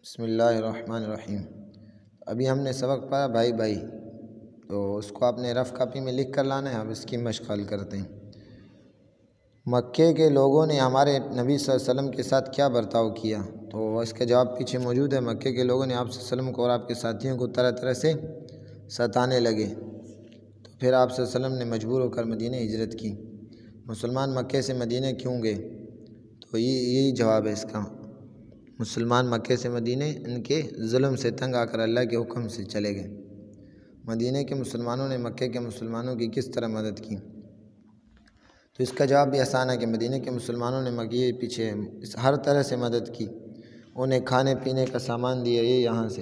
بسم اللہ الرحمن الرحیم۔ ابھی ہم نے سبق پڑھا بھائی بھائی، تو اس کو آپ نے رف کاپی میں لکھ کر لانا ہے۔ اب اس کی مشق حل کرتے ہیں۔ مکے کے لوگوں نے ہمارے نبی صلی اللہ علیہ وسلم کے ساتھ کیا برتاؤ کیا؟ تو اس کا جواب پیچھے موجود ہے۔ مکے کے لوگوں نے آپ صلی اللہ علیہ وسلم کو اور آپ کے ساتھیوں کو طرح طرح سے ستانے لگے، تو پھر آپ صلی اللہ علیہ وسلم نے مجبور ہو کر مدینہ ہجرت کی۔ مسلمان مکے سے مدینہ کیوں گئے؟ تو یہی جواب ہے اس کا۔ مسلمان مکے سے مدینہ ان کے ظلم سے تنگ آ کر اللہ کے حکم سے چلے گئے۔ مدینہ کے مسلمانوں نے مکے کے مسلمانوں کی کس طرح مدد کی؟ تو اس کا جواب بھی آسان ہے کہ مدینہ کے مسلمانوں نے مکے پیچھے ہر طرح سے مدد کی۔ انہیں کھانے پینے کا سامان دیا، یہ یہاں سے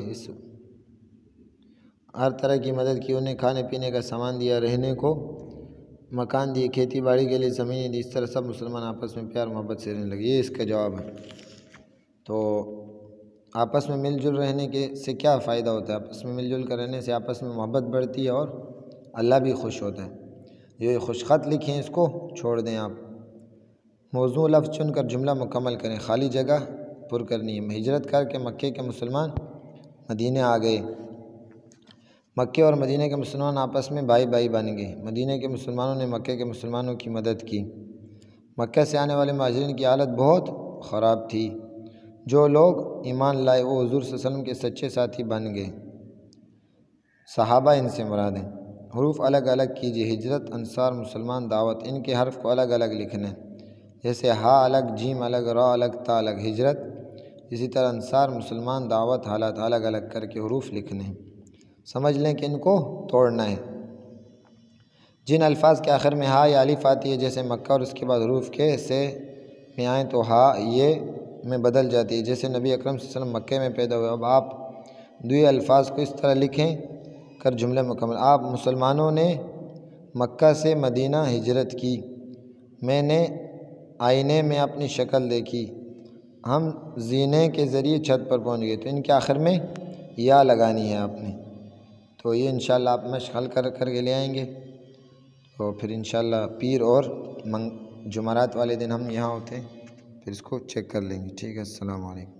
ہر طرح کی مدد کی۔ انہیں کھانے پینے کا سامان دیا، رہنے کو مکان دیے، کھیتی باڑی کے لیے زمینیں دی۔ اس طرح سب مسلمان آپس میں پیار محبت سے رہنے لگے۔ یہ اس کا جواب ہے۔ تو آپس میں مل جل رہنے سے کیا فائدہ ہوتا ہے؟ آپس میں مل جل کر رہنے سے آپس میں محبت بڑھتی ہے اور اللہ بھی خوش ہوتا ہے۔ یہ خوش خط لکھیں، اس کو چھوڑ دیں آپ۔ موضوع لفظ چن کر جملہ مکمل کریں، خالی جگہ پر کرنی ہے۔ ہجرت کر کے مکے کے مسلمان مدینہ آ گئے۔ مکے اور مدینہ کے مسلمان آپس میں بھائی بھائی بن گئے۔ مدینہ کے مسلمانوں نے مکے کے مسلمانوں کی مدد کی۔ مکہ سے آنے والے مہاجرین کی حالت بہت خراب تھی۔ جو لوگ ایمان لائے وہ حضور صلی اللہ علیہ وسلم کے سچے ساتھی بن گئے۔ صحابہ ان سے مراد ہیں۔ حروف الگ الگ کیجیے۔ ہجرت، انصار، مسلمان، دعوت، ان کے حرف کو الگ الگ لکھنا ہے۔ جیسے ہا الگ، جیم الگ، را الگ، تا الگ۔ ہجرت اسی طرح انصار، مسلمان، دعوت، حالات الگ الگ کر کے حروف لکھنے ہیں۔ سمجھ لیں کہ ان کو توڑنا ہے۔ جن الفاظ کے آخر میں ہا یا الف آتی ہے، جیسے مکہ، اور اس کے بعد حروف کے سے میں آئیں تو ہا یہ میں بدل جاتی ہے۔ جیسے نبی اکرم صلی اللہ علیہ وسلم مکے میں پیدا ہوئے۔ اب آپ دوئے الفاظ کو اس طرح لکھیں کر جملہ مکمل۔ آپ مسلمانوں نے مکہ سے مدینہ ہجرت کی۔ میں نے آئینے میں اپنی شکل دیکھی۔ ہم زینے کے ذریعے چھت پر پہنچ گئے۔ تو ان کے آخر میں یا لگانی ہے آپ نے۔ تو یہ انشاءاللہ آپ مشق حل کر کے لے آئیں گے۔ تو پھر انشاءاللہ پیر اور جمعرات والے دن ہم یہاں ہوتے ہیں، پھر اس کو چیک کر لیں گے۔ ٹھیک ہے، السلام علیکم۔